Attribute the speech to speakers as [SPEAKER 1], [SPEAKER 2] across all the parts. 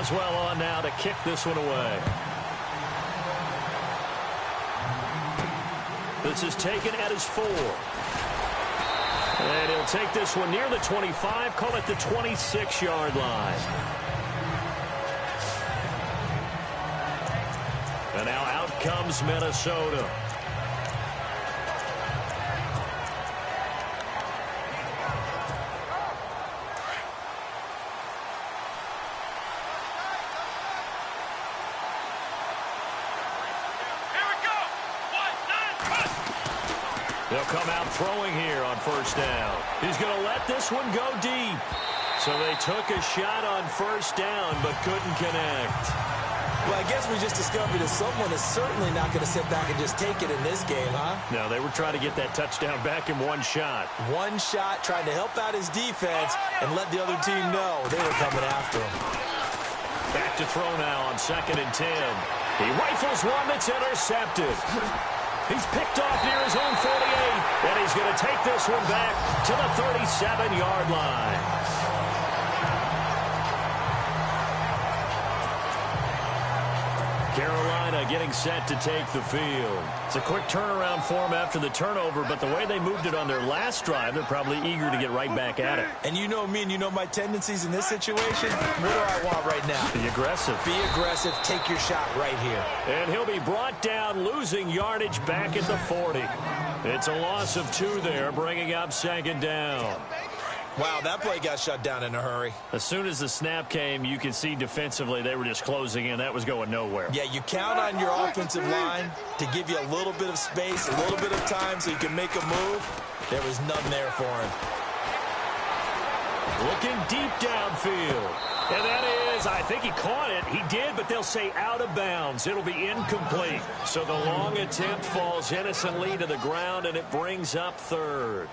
[SPEAKER 1] Boswell on now to kick this one away. This is taken at his 4. And he'll take this one near the 25, call it the 26-yard line. And now out comes Minnesota. They'll come out throwing here on first down. He's going to let this one go deep. So they took a shot on first down but couldn't connect.
[SPEAKER 2] Well, I guess we just discovered that someone is certainly not going to sit back and just take it in this game, huh?
[SPEAKER 1] No, they were trying to get that touchdown back in one shot.
[SPEAKER 2] One shot, trying to help out his defense and let the other team know they were coming after him.
[SPEAKER 1] Back to throw now on 2nd and 10. He rifles one that's intercepted. He's picked off near his own 48, and he's going to take this one back to the 37-yard line. Carolina getting set to take the field. It's a quick turnaround for them after the turnover, but the way they moved it on their last drive, they're probably eager to get right back at it.
[SPEAKER 2] And you know me and you know my tendencies in this situation. What do I want right now?
[SPEAKER 1] Be aggressive.
[SPEAKER 2] Be aggressive. Take your shot right here.
[SPEAKER 1] And he'll be brought down, losing yardage back at the 40. It's a loss of 2 there, bringing up 2nd down.
[SPEAKER 2] Wow, that play got shut down in a hurry.
[SPEAKER 1] As soon as the snap came, you could see defensively they were just closing in. That was going nowhere.
[SPEAKER 2] Yeah, you count on your offensive line to give you a little bit of space, a little bit of time so you can make a move. There was none there for him.
[SPEAKER 1] Looking deep downfield. And that is, I think he caught it. He did, but they'll say out of bounds. It'll be incomplete. So the long attempt falls innocently to the ground, and it brings up 3rd.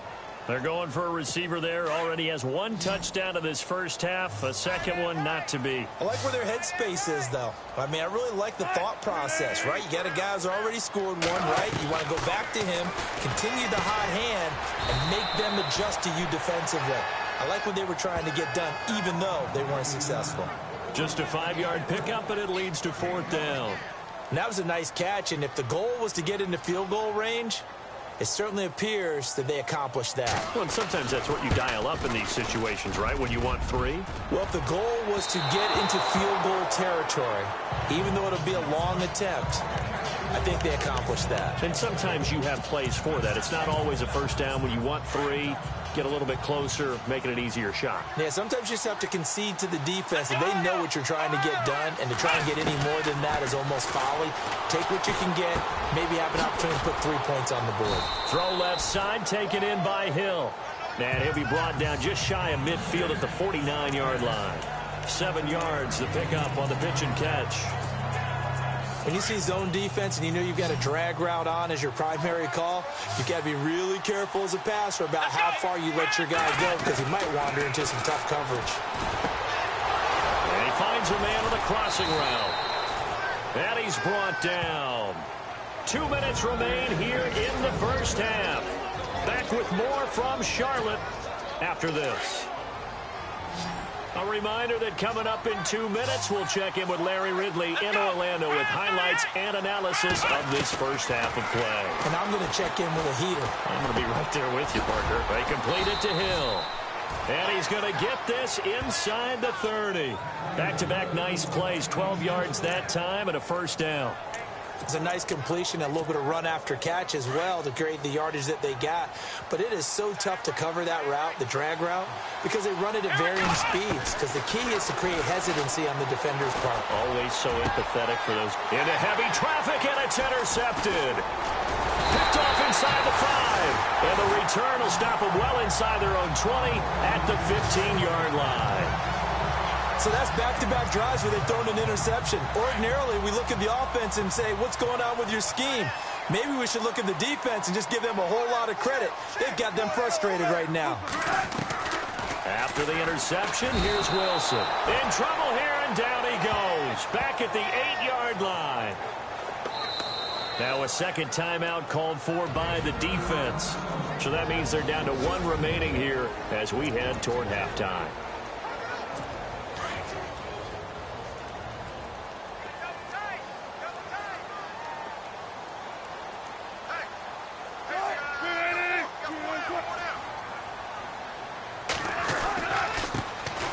[SPEAKER 1] They're going for a receiver there. Already has 1 touchdown in this first half. A second one not to be.
[SPEAKER 2] I like where their headspace is, though. I mean, I really like the thought process, right? You got a guy who's already scored 1, right? You want to go back to him, continue the hot hand, and make them adjust to you defensively. I like what they were trying to get done, even though they weren't successful.
[SPEAKER 1] Just a 5-yard pickup, and it leads to 4th down.
[SPEAKER 2] And that was a nice catch, and if the goal was to get into field goal range, it certainly appears that they accomplished that.
[SPEAKER 1] Well, and sometimes that's what you dial up in these situations, right, when you want 3?
[SPEAKER 2] Well, if the goal was to get into field goal territory, even though it'll be a long attempt, I think they accomplished that.
[SPEAKER 1] And sometimes you have plays for that. It's not always a first down when you want 3. Get a little bit closer, making an easier shot.
[SPEAKER 2] Yeah, sometimes you just have to concede to the defense, and they know what you're trying to get done, and to try and get any more than that is almost folly. Take what you can get, maybe have an opportunity to put 3 points on the board.
[SPEAKER 1] Throw left side, taken in by Hill. And he'll be brought down just shy of midfield at the 49-yard line. 7 yards to pick up on the pitch and catch.
[SPEAKER 2] When you see zone defense and you know you've got a drag route on as your primary call, you've got to be really careful as a passer about how far you let your guy go, because he might wander into some tough coverage.
[SPEAKER 1] And he finds a man with a crossing route. And he's brought down. 2 minutes remain here in the first half. Back with more from Charlotte after this. A reminder that coming up in 2 minutes, we'll check in with Larry Ridley in Orlando with highlights and analysis of this first half of play.
[SPEAKER 2] And I'm going to check in with a heater.
[SPEAKER 1] I'm going to be right there with you, partner. They complete it to Hill. And he's going to get this inside the 30. Back-to-back nice plays, 12 yards that time and a first down.
[SPEAKER 2] It's a nice completion, a little bit of run after catch as well to create the yardage that they got. But it is so tough to cover that route, the drag route, because they run it at varying speeds. Because the key is to create hesitancy on the defender's part.
[SPEAKER 1] Always so empathetic for those. Into heavy traffic, and it's intercepted. Picked off inside the 5. And the return will stop them well inside their own 20 at the 15-yard line.
[SPEAKER 2] So that's back-to-back drives where they've thrown an interception. Ordinarily, we look at the offense and say, what's going on with your scheme? Maybe we should look at the defense and just give them a whole lot of credit. They've got them frustrated right now.
[SPEAKER 1] After the interception, here's Wilson. In trouble here, and down he goes. Back at the 8-yard line. Now a second timeout called for by the defense. So that means they're down to 1 remaining here as we head toward halftime.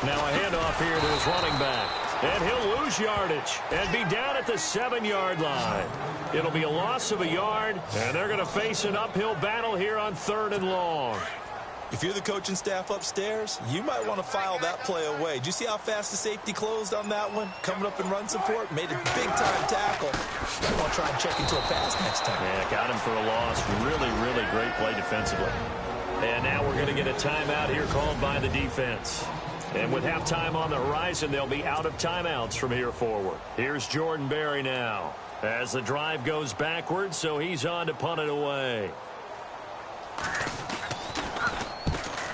[SPEAKER 1] Now a handoff here to his running back. And he'll lose yardage and be down at the 7-yard line. It'll be a loss of a yard, and they're going to face an uphill battle here on 3rd and long.
[SPEAKER 2] If you're the coaching staff upstairs, you might want to file that play away. Did you see how fast the safety closed on that one? Coming up in run support, made a big-time tackle. I want to try and check into a pass next time.
[SPEAKER 1] Yeah, got him for a loss. Really, really great play defensively. And now we're going to get a timeout here called by the defense. And with halftime on the horizon, they'll be out of timeouts from here forward. Here's Jordan Berry now as the drive goes backwards, so he's on to punt it away.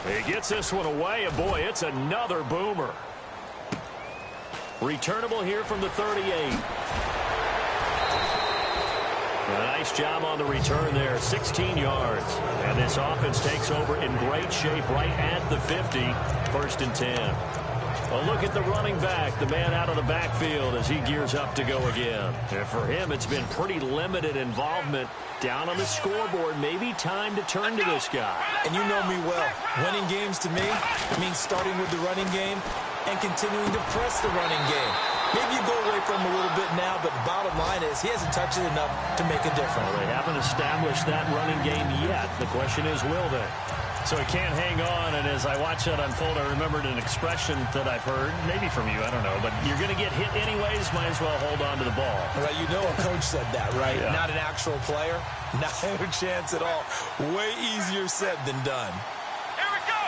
[SPEAKER 1] He gets this one away, and boy, it's another boomer. Returnable here from the 38. A nice job on the return there, 16 yards. And this offense takes over in great shape right at the 50, 1st and 10. A look at the running back, the man out of the backfield as he gears up to go again. And for him, it's been pretty limited involvement down on the scoreboard. Maybe time to turn to this guy.
[SPEAKER 2] And you know me well. Winning games to me means starting with the running game and continuing to press the running game. Maybe you go away from him a little bit now, but the bottom line is he hasn't touched it enough to make a difference.
[SPEAKER 1] Well, they haven't established that running game yet. The question is, will they? So he can't hang on, and as I watch that unfold, I remembered an expression that I've heard, maybe from you, I don't know, but you're going to get hit anyways, might as well hold on to the ball.
[SPEAKER 2] Well, you know a coach said that, right?
[SPEAKER 1] Yeah.
[SPEAKER 2] Not an actual player. Not a chance at all. Way easier said than done.
[SPEAKER 3] Here we go.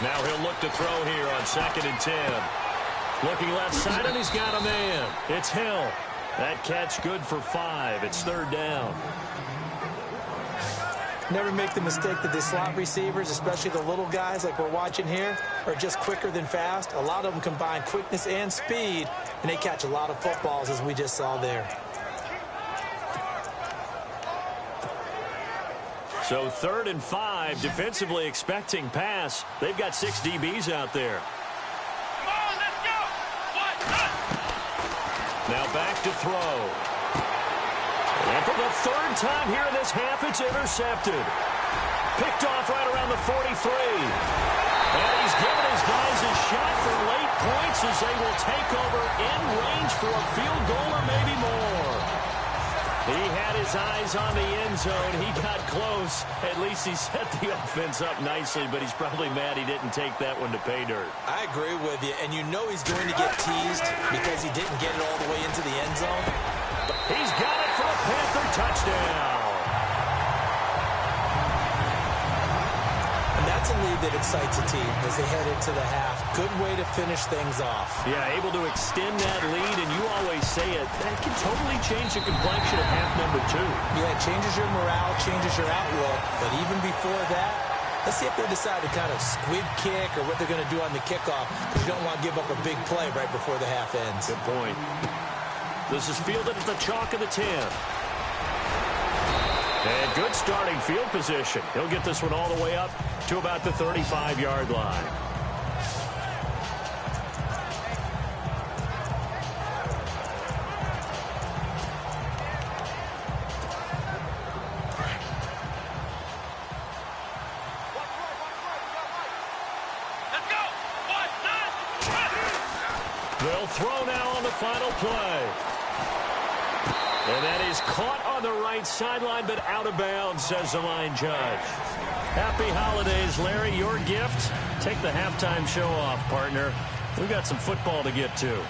[SPEAKER 1] Now he'll look to throw here on 2nd and 10. Looking left side, and he's got a man. It's Hill. That catch good for 5. It's 3rd down.
[SPEAKER 2] Never make the mistake that the slot receivers, especially the little guys like we're watching here, are just quicker than fast. A lot of them combine quickness and speed, and they catch a lot of footballs, as we just saw there.
[SPEAKER 1] So 3rd and 5, defensively expecting pass. They've got 6 DBs out there.
[SPEAKER 3] Come on, let's go.
[SPEAKER 1] Now back to throw. And for the 3rd time here in this half, it's intercepted. Picked off right around the 43. And he's given his guys a shot for late points as they will take over in range for a field goal or maybe more. He had his eyes on the end zone. He got close. At least he set the offense up nicely, but he's probably mad he didn't take that one to pay dirt.
[SPEAKER 2] I agree with you, and you know he's going to get teased because he didn't get it all the way into the end zone.
[SPEAKER 1] He's got it for a Panther touchdown.
[SPEAKER 2] And that's a lead that excites a team as they head into the half. Good way to finish things off.
[SPEAKER 1] Yeah, able to extend that lead, and you always say it, that can totally change the complexion of half number 2.
[SPEAKER 2] Yeah, it changes your morale, changes your outlook, but even before that, let's see if they decide to kind of squib kick or what they're going to do on the kickoff, because you don't want to give up a big play right before the half ends.
[SPEAKER 1] Good point. This is fielded at the chalk of the 10. And good starting field position. He'll get this one all the way up to about the 35-yard line.
[SPEAKER 3] Let's go.
[SPEAKER 1] They'll throw now on the final play. And that is caught on the right sideline, but out of bounds, says the line judge. Happy holidays, Larry. Your gift? Take the halftime show off, partner. We've got some football to get to.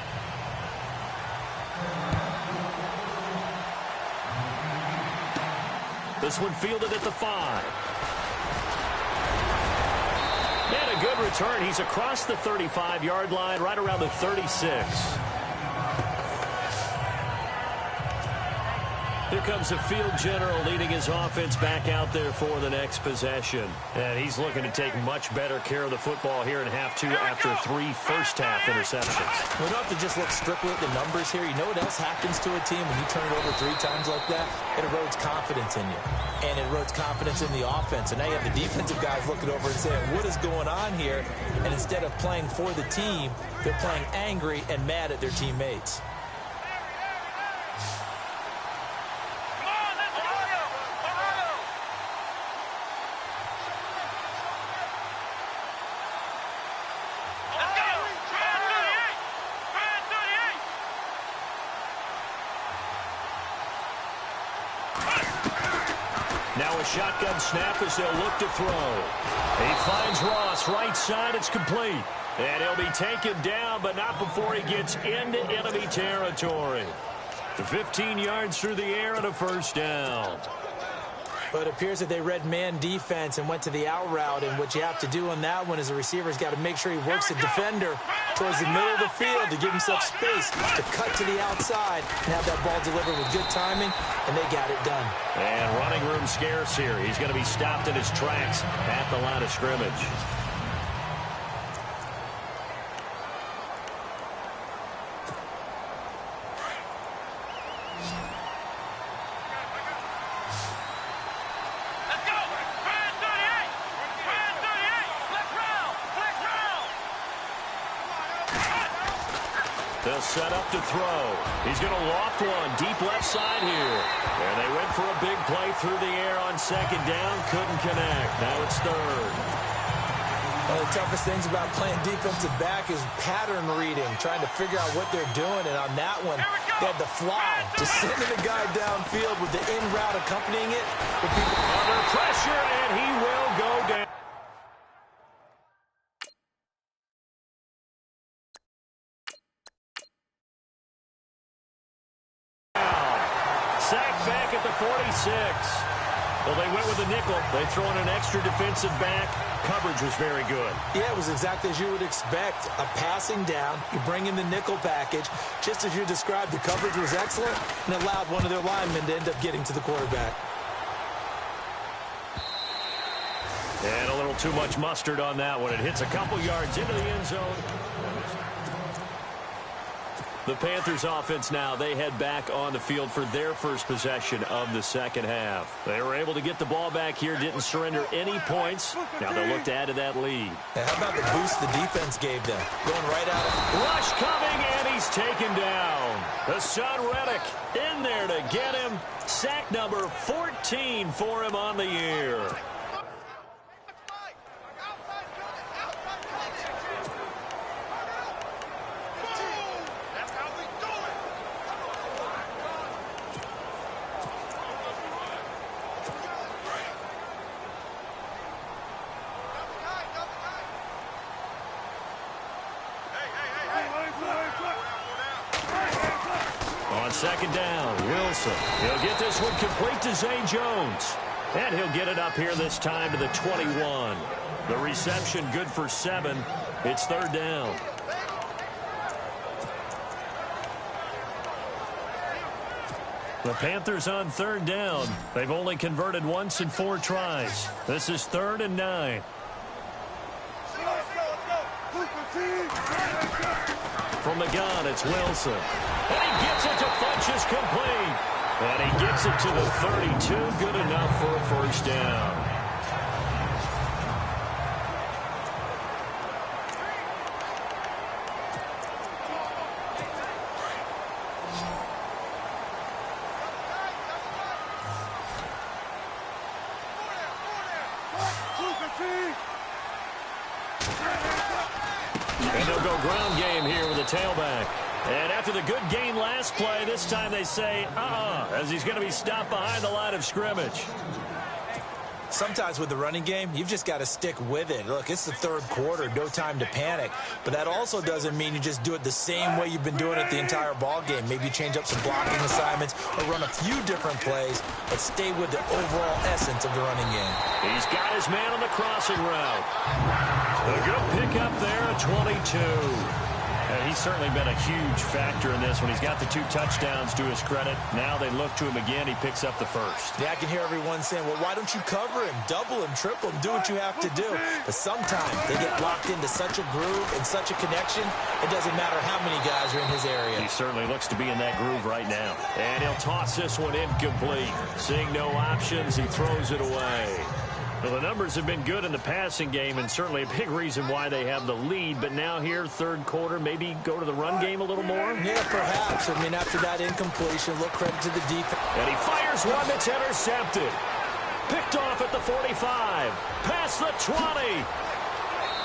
[SPEAKER 1] This one fielded at the 5. And a good return. He's across the 35-yard line, right around the 36. Here comes the field general leading his offense back out there for the next possession. And he's looking to take much better care of the football here in half 2 after 3 first-half interceptions.
[SPEAKER 2] We don't have to just look strictly at the numbers here. You know what else happens to a team when you turn it over 3 times like that? It erodes confidence in you. And it erodes confidence in the offense. And now you have the defensive guys looking over and saying, what is going on here? And instead of playing for the team, they're playing angry and mad at their teammates.
[SPEAKER 1] a shotgun snap as they'll look to throw. He finds Ross, right side, it's complete. And he'll be taken down, but not before he gets into enemy territory. 15 yards through the air and a first down.
[SPEAKER 2] But it appears that they read man defense and went to the out route, and what you have to do on that one is the receiver's got to make sure he works the defender towards the middle of the field to give himself space to cut to the outside and have that ball delivered with good timing, and they got it done.
[SPEAKER 1] And running room scarce here. He's going to be stopped in his tracks at the line of scrimmage. They'll set up to throw. He's going to loft one deep left side here. And they went for a big play through the air on second down. Couldn't connect. Now it's third.
[SPEAKER 2] One of the toughest things about playing defensive back is pattern reading, trying to figure out what they're doing. And on that one, they had the fly, just sending the guy downfield with the in route accompanying it.
[SPEAKER 1] Under pressure, and he will go down. Sacked back at the 46. Well, they went with the nickel. They throw in an extra defensive back. Coverage was very good.
[SPEAKER 2] Yeah, it was exactly as you would expect. A passing down. You bring in the nickel package. Just as you described, the coverage was excellent and allowed one of their linemen to end up getting to the quarterback.
[SPEAKER 1] And a little too much mustard on that one. It hits a couple yards into the end zone. The Panthers offense now, they head back on the field for their first possession of the second half. They were able to get the ball back here, didn't surrender any points. Now they'll look to add to that lead.
[SPEAKER 2] And how about the boost the defense gave them? Going right out of...
[SPEAKER 1] Rush coming, and he's taken down. Hassan Reddick in there to get him. Sack number 14 for him on the year. Second down, Wilson. He'll get this one complete to Zay Jones. And he'll get it up here this time to the 21. The reception good for 7. It's third down. The Panthers on third down. They've only converted once in 4 tries. This is 3rd and 9. From the gun, it's Wilson. And he gets it to Funchess complete. And he gets it to the 32. Good enough for a first down. And they'll go ground game here with a tailback. And after the good gain last play, this time they say, as he's going to be stopped behind the line of scrimmage.
[SPEAKER 2] Sometimes with the running game, you've just got to stick with it. Look, it's the third quarter, no time to panic. But that also doesn't mean you just do it the same way you've been doing it the entire ball game. Maybe change up some blocking assignments or run a few different plays, but stay with the overall essence of the running game.
[SPEAKER 1] He's got his man on the crossing route. A good pickup there at 22. And he's certainly been a huge factor in this when he's got the 2 touchdowns to his credit. Now they look to him again. He picks up the first.
[SPEAKER 2] Yeah, I can hear everyone saying, well, why don't you cover him, double him, triple him, do what you have to do. But sometimes they get locked into such a groove and such a connection, it doesn't matter how many guys are in his area.
[SPEAKER 1] He certainly looks to be in that groove right now. And he'll toss this one incomplete. Seeing no options, he throws it away. Well, the numbers have been good in the passing game, and certainly a big reason why they have the lead. But now here, third quarter, maybe go to the run game a little more?
[SPEAKER 2] Yeah, perhaps. I mean, after that incompletion, look, credit to the defense.
[SPEAKER 1] And he fires one that's intercepted. Picked off at the 45. Past the 20.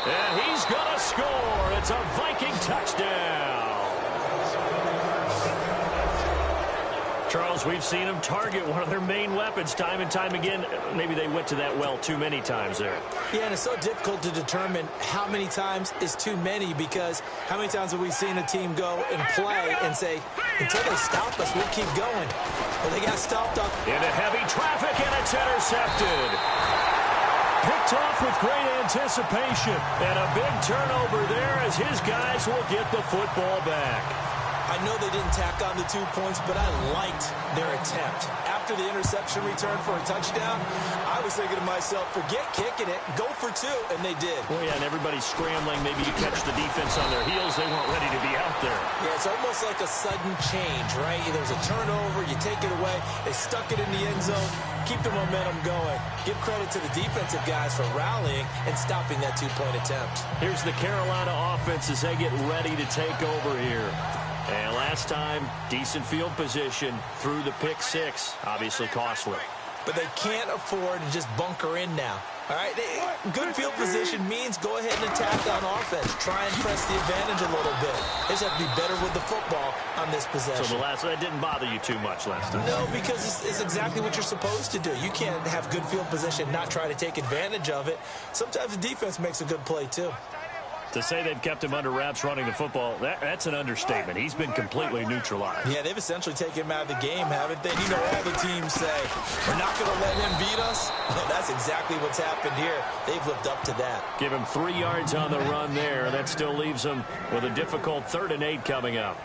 [SPEAKER 1] And he's going to score. It's a Viking touchdown. Charles, we've seen them target one of their main weapons time and time again. Maybe they went to that well too many times there.
[SPEAKER 2] Yeah, and it's so difficult to determine how many times is too many, because how many times have we seen a team go and play and say, until they stop us, we'll keep going. Well, they got stopped up.
[SPEAKER 1] Into heavy traffic, and it's intercepted. Picked off with great anticipation. And a big turnover there as his guys will get the football back.
[SPEAKER 2] I know they didn't tack on the 2 points, but I liked their attempt. After the interception return for a touchdown, I was thinking to myself, forget kicking it, go for 2, and they did.
[SPEAKER 1] Well, yeah, and everybody's scrambling maybe to catch the defense on their heels. They weren't ready to be out there.
[SPEAKER 2] Yeah, it's almost like a sudden change, right? There's a turnover, you take it away, they stuck it in the end zone, keep the momentum going. Give credit to the defensive guys for rallying and stopping that 2-point attempt.
[SPEAKER 1] Here's the Carolina offense as they get ready to take over here. And last time, decent field position through the pick 6. Obviously costly.
[SPEAKER 2] But they can't afford to just bunker in now. All right, good field position means go ahead and attack on offense. Try and press the advantage a little bit. They just have to be better with the football on this possession.
[SPEAKER 1] So that didn't bother you too much last time?
[SPEAKER 2] No, because it's exactly what you're supposed to do. You can't have good field position, not try to take advantage of it. Sometimes the defense makes a good play, too.
[SPEAKER 1] To say they've kept him under wraps running the football, that's an understatement. He's been completely neutralized.
[SPEAKER 2] Yeah, they've essentially taken him out of the game, haven't they? You know, all the teams say, we're not going to let him beat us. Well, that's exactly what's happened here. They've lived up to that.
[SPEAKER 1] Give him 3 yards on the run there. That still leaves him with a difficult 3rd and 8 coming up.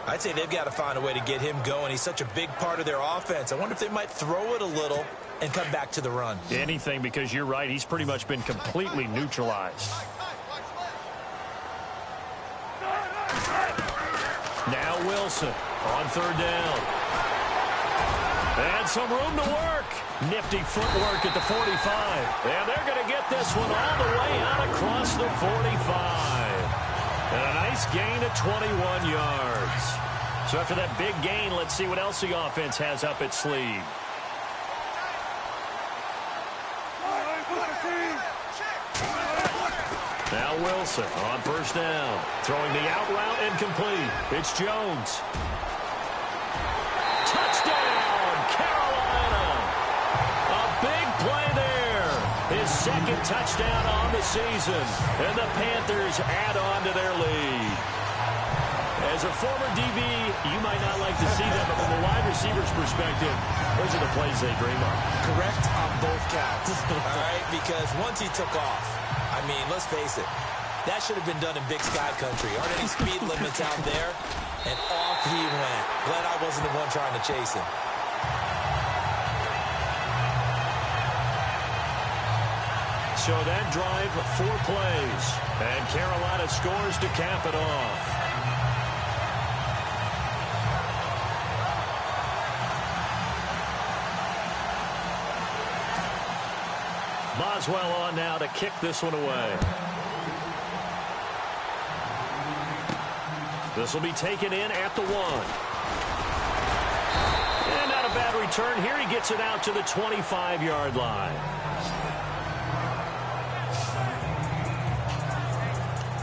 [SPEAKER 2] I'd say they've got to find a way to get him going. He's such a big part of their offense. I wonder if they might throw it a little and come back to the run.
[SPEAKER 1] Anything, because you're right. He's pretty much been completely neutralized. Now Wilson on 3rd down. And some room to work. Nifty footwork at the 45. And they're going to get this one all the way out across the 45. And a nice gain of 21 yards. So after that big gain, let's see what else the offense has up its sleeve. Now Wilson on 1st down. Throwing the out route incomplete. It's Jones. Touchdown, Carolina. A big play there. His 2nd touchdown on the season. And the Panthers add on to their lead. As a former DB, you might not like to see that, but from a wide receiver's perspective, those are the plays they dream of.
[SPEAKER 2] Correct on both counts. All right, because once he took off, I mean, let's face it, that should have been done in Big Sky country. Aren't any speed limits out there? And off he went. Glad I wasn't the one trying to chase him.
[SPEAKER 1] So that drive, 4 plays. And Carolina scores to cap it off. Boswell on now to kick this one away. This will be taken in at the 1. And not a bad return here. He gets it out to the 25-yard line.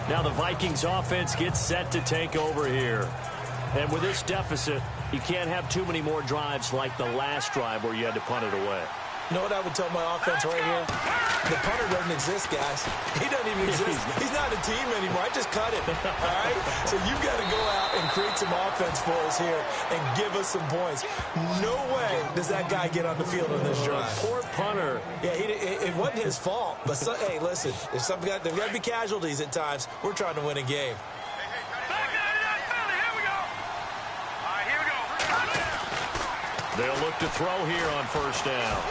[SPEAKER 1] Now the Vikings offense gets set to take over here. And with this deficit, you can't have too many more drives like the last drive where you had to punt it away.
[SPEAKER 2] You know what I would tell my offense right here? The punter doesn't exist, guys. He doesn't even exist. He's not a team anymore. I just cut him, all right? So you've got to go out and create some offense for us here and give us some points. No way does that guy get on the field on this drive.
[SPEAKER 1] Poor punter.
[SPEAKER 2] Yeah, it wasn't his fault. But, hey, listen, there's got to be casualties at times. We're trying to win a game.
[SPEAKER 1] They'll look to throw here on 1st down.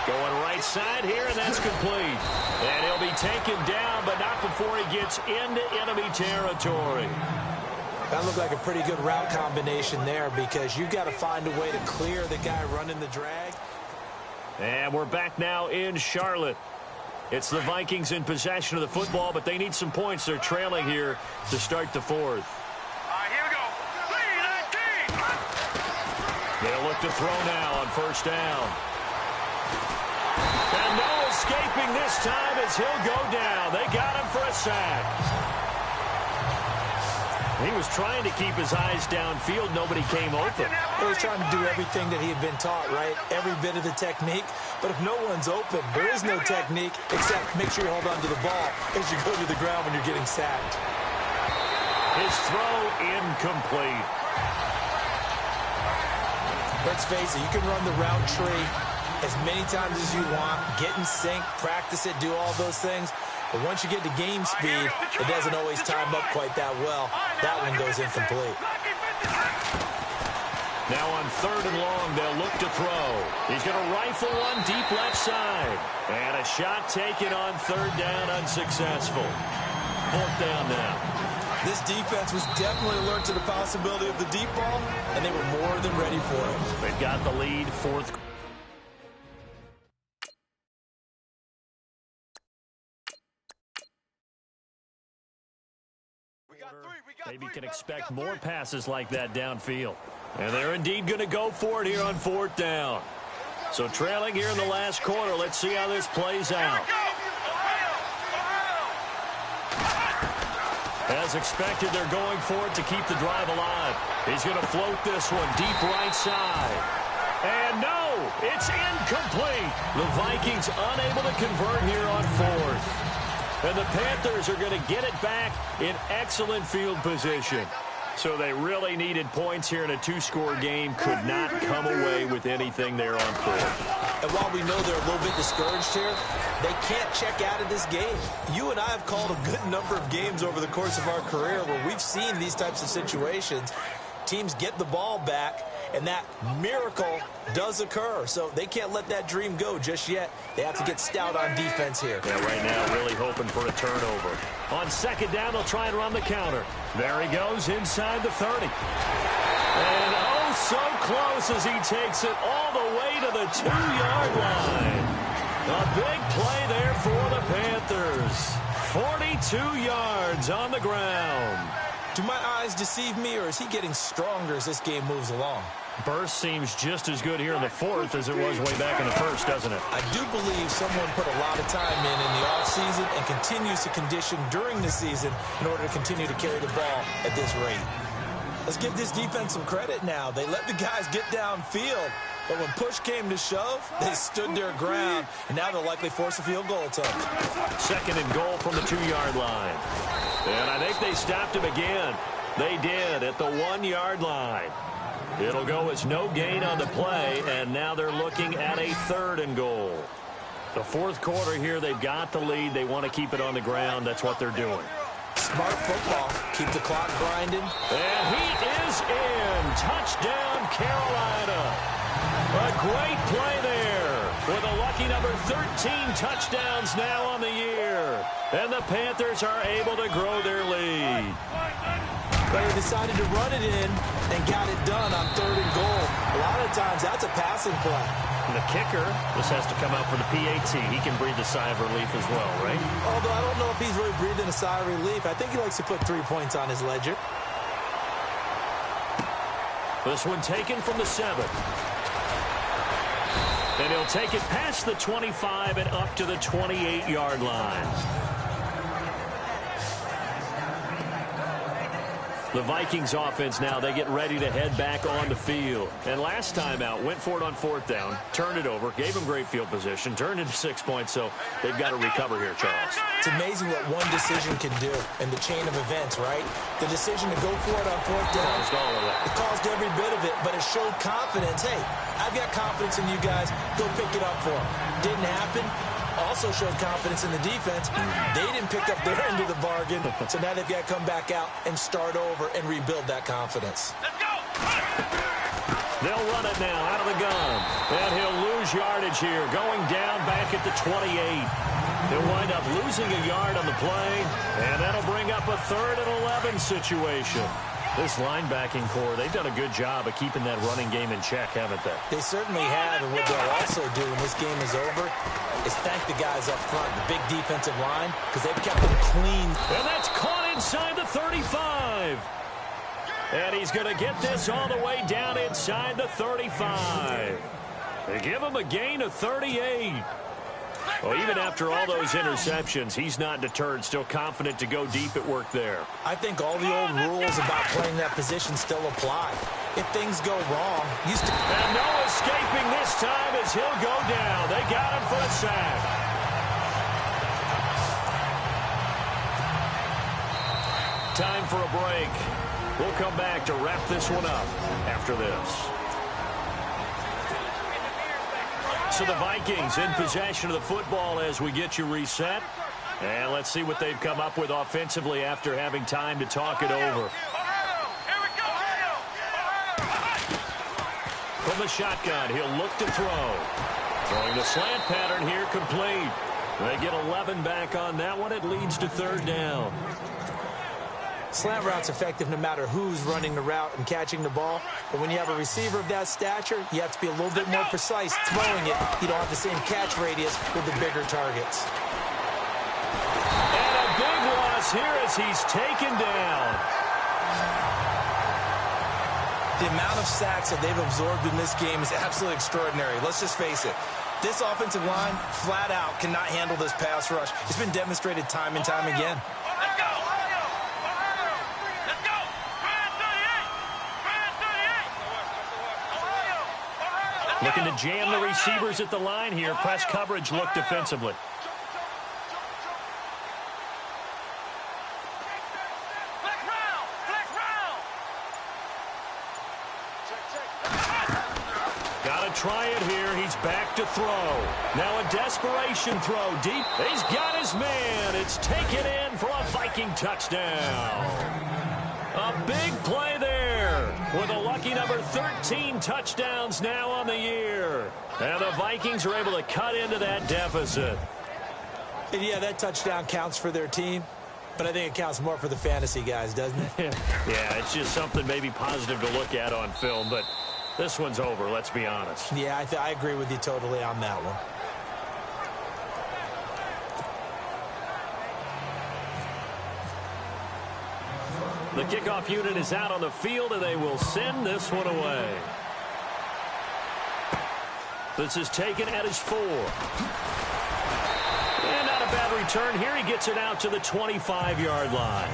[SPEAKER 1] Going right side here, and that's complete. And he'll be taken down, but not before he gets into enemy territory.
[SPEAKER 2] That looked like a pretty good route combination there, because you've got to find a way to clear the guy running the drag.
[SPEAKER 1] And we're back now in Charlotte. It's the Vikings in possession of the football, but they need some points. They're trailing here to start the 4th. They'll look to throw now on 1st down. And no escaping this time as he'll go down. They got him for a sack. He was trying to keep his eyes downfield. Nobody came open.
[SPEAKER 2] He was trying to do everything that he had been taught, right? Every bit of the technique. But if no one's open, there is no technique except make sure you hold on to the ball as you go to the ground when you're getting sacked.
[SPEAKER 1] His throw incomplete.
[SPEAKER 2] Let's face it, you can run the route tree as many times as you want, get in sync, practice it, do all those things. But once you get to game speed, it doesn't always time up quite that well. That one goes incomplete.
[SPEAKER 1] Now on 3rd and long, they'll look to throw. He's going to rifle one deep left side. And a shot taken on 3rd down, unsuccessful. 4th down now.
[SPEAKER 2] This defense was definitely alert to the possibility of the deep ball, and they were more than ready for it.
[SPEAKER 1] They've got the lead, 4th. Maybe can expect more passes like that downfield. And they're indeed going to go for it here on 4th down. So trailing here in the last quarter, let's see how this plays out. As expected, they're going for it to keep the drive alive. He's going to float this one deep right side. And no, it's incomplete. The Vikings unable to convert here on 4th. And the Panthers are going to get it back in excellent field position. So they really needed points here in a 2-score game. Could not come away with anything there on 4th.
[SPEAKER 2] And while we know they're a little bit discouraged here, they can't check out of this game. You and I have called a good number of games over the course of our career where we've seen these types of situations. Teams get the ball back, and that miracle does occur. So they can't let that dream go just yet. They have to get stout on defense here.
[SPEAKER 1] Yeah, right now really hoping for a turnover. On 2nd down, they'll try and run the counter. There he goes inside the 30. And oh, so close as he takes it all the way to the 2-yard line. A big play there for the Panthers. 42 yards on the ground.
[SPEAKER 2] Do my eyes deceive me, or is he getting stronger as this game moves along?
[SPEAKER 1] Burst seems just as good here in the 4th as it was way back in the 1st, doesn't it?
[SPEAKER 2] I do believe someone put a lot of time in the offseason and continues to condition during the season in order to continue to carry the ball at this rate. Let's give this defense some credit now. They let the guys get downfield, but when push came to shove, they stood their ground, and now they'll likely force a field goal attempt.
[SPEAKER 1] 2nd and goal from the 2-yard line. And I think they stopped him again. They did at the 1-yard line. It'll go as no gain on the play, and now they're looking at a 3rd and goal. The 4th quarter here, they've got the lead. They want to keep it on the ground. That's what they're doing.
[SPEAKER 2] Smart football. Keep the clock grinding.
[SPEAKER 1] And he is in. Touchdown, Carolina. A great play there with a lucky number 13 touchdowns now on the year. And the Panthers are able to grow their lead.
[SPEAKER 2] They decided to run it in and got it done on 3rd and goal. A lot of times that's a passing play.
[SPEAKER 1] And the kicker, this has to come out for the PAT. He can breathe a sigh of relief as well, right?
[SPEAKER 2] Although I don't know if he's really breathing a sigh of relief. I think he likes to put 3 points on his ledger.
[SPEAKER 1] This one taken from the 7. And he'll take it past the 25 and up to the 28-yard line. The Vikings offense now, they get ready to head back on the field. And last time out, went for it on 4th down, turned it over, gave them great field position, turned into 6 points, so they've got to recover here, Charles.
[SPEAKER 2] It's amazing what one decision can do in the chain of events, right? The decision to go for it on 4th down, it caused every bit of it, but it showed confidence. Hey, I've got confidence in you guys. Go pick it up for them. Didn't happen. Also showed confidence in the defense. They didn't pick up their end of the bargain, so now they've got to come back out and start over and rebuild that confidence.
[SPEAKER 3] Let's go!
[SPEAKER 1] They'll run it now out of the gun. And he'll lose yardage here, going down back at the 28. He'll wind up losing a yard on the play, and that'll bring up a 3rd and 11 situation. This linebacking core, they've done a good job of keeping that running game in check, haven't they?
[SPEAKER 2] They certainly have, and what they'll also do when this game is over is thank the guys up front, the big defensive line, because they've kept them clean.
[SPEAKER 1] And that's caught inside the 35. And he's going to get this all the way down inside the 35. They give him a gain of 38. Well, even after all those interceptions, he's not deterred, still confident to go deep at work there.
[SPEAKER 2] I think all the old rules about playing that position still apply. If things go wrong,
[SPEAKER 1] And no escaping this time as he'll go down. They got him for a sack. Time for a break. We'll come back to wrap this one up after this. So the Vikings in possession of the football as we get you reset. And let's see what they've come up with offensively after having time to talk it over. From the shotgun, he'll look to throw. Throwing the slant pattern here, complete. They get 11 back on that one. It leads to third down.
[SPEAKER 2] Slant route's effective no matter who's running the route and catching the ball. But when you have a receiver of that stature, you have to be a little bit more precise throwing it. You don't have the same catch radius with the bigger targets.
[SPEAKER 1] And a big loss here as he's taken down.
[SPEAKER 2] The amount of sacks that they've absorbed in this game is absolutely extraordinary. Let's just face it. This offensive line, flat out, cannot handle this pass rush. It's been demonstrated time and time again.
[SPEAKER 3] Let's go! Let's go! Brand 38!
[SPEAKER 1] Looking to jam the receivers at the line here. Press coverage look defensively. Try it here. He's back to throw. Now a desperation throw deep. He's got his man. It's taken in for a Viking touchdown. A big play there with a lucky number 13 touchdowns now on the year. And the Vikings are able to cut into that deficit.
[SPEAKER 2] And yeah, that touchdown counts for their team, but I think it counts more for the fantasy guys, doesn't it?
[SPEAKER 1] Yeah, it's just something maybe positive to look at on film, but this one's over, let's be honest.
[SPEAKER 2] Yeah, I agree with you totally on that one.
[SPEAKER 1] The kickoff unit is out on the field, and they will send this one away. This is taken at his 4. And not a bad return here. He gets it out to the 25-yard line.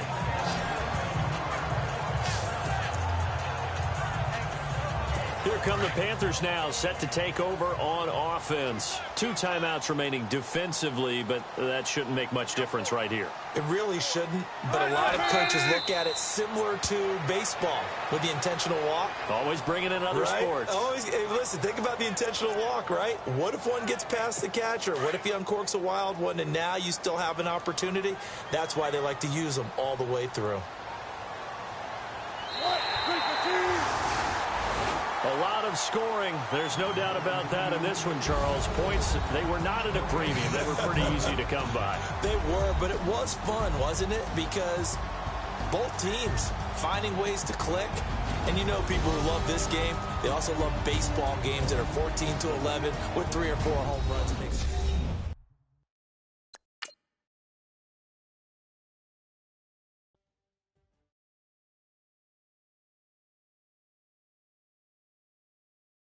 [SPEAKER 1] Here come the Panthers now, set to take over on offense. 2 timeouts remaining defensively, but that shouldn't make much difference right here.
[SPEAKER 2] It really shouldn't, but a lot of coaches look at it similar to baseball with the intentional walk.
[SPEAKER 1] Always bringing in other sports.
[SPEAKER 2] Always, hey, listen, think about the intentional walk, right? What if one gets past the catcher? What if he uncorks a wild one and now you still have an opportunity? That's why they like to use them all the way through.
[SPEAKER 1] A lot of scoring. There's no doubt about that in this one, Charles. Points, they were not at a premium. They were pretty easy to come by.
[SPEAKER 2] They were, but it was fun, wasn't it? Because both teams finding ways to click. And you know people who love this game, they also love baseball games that are 14-11 with 3 or 4 home runs.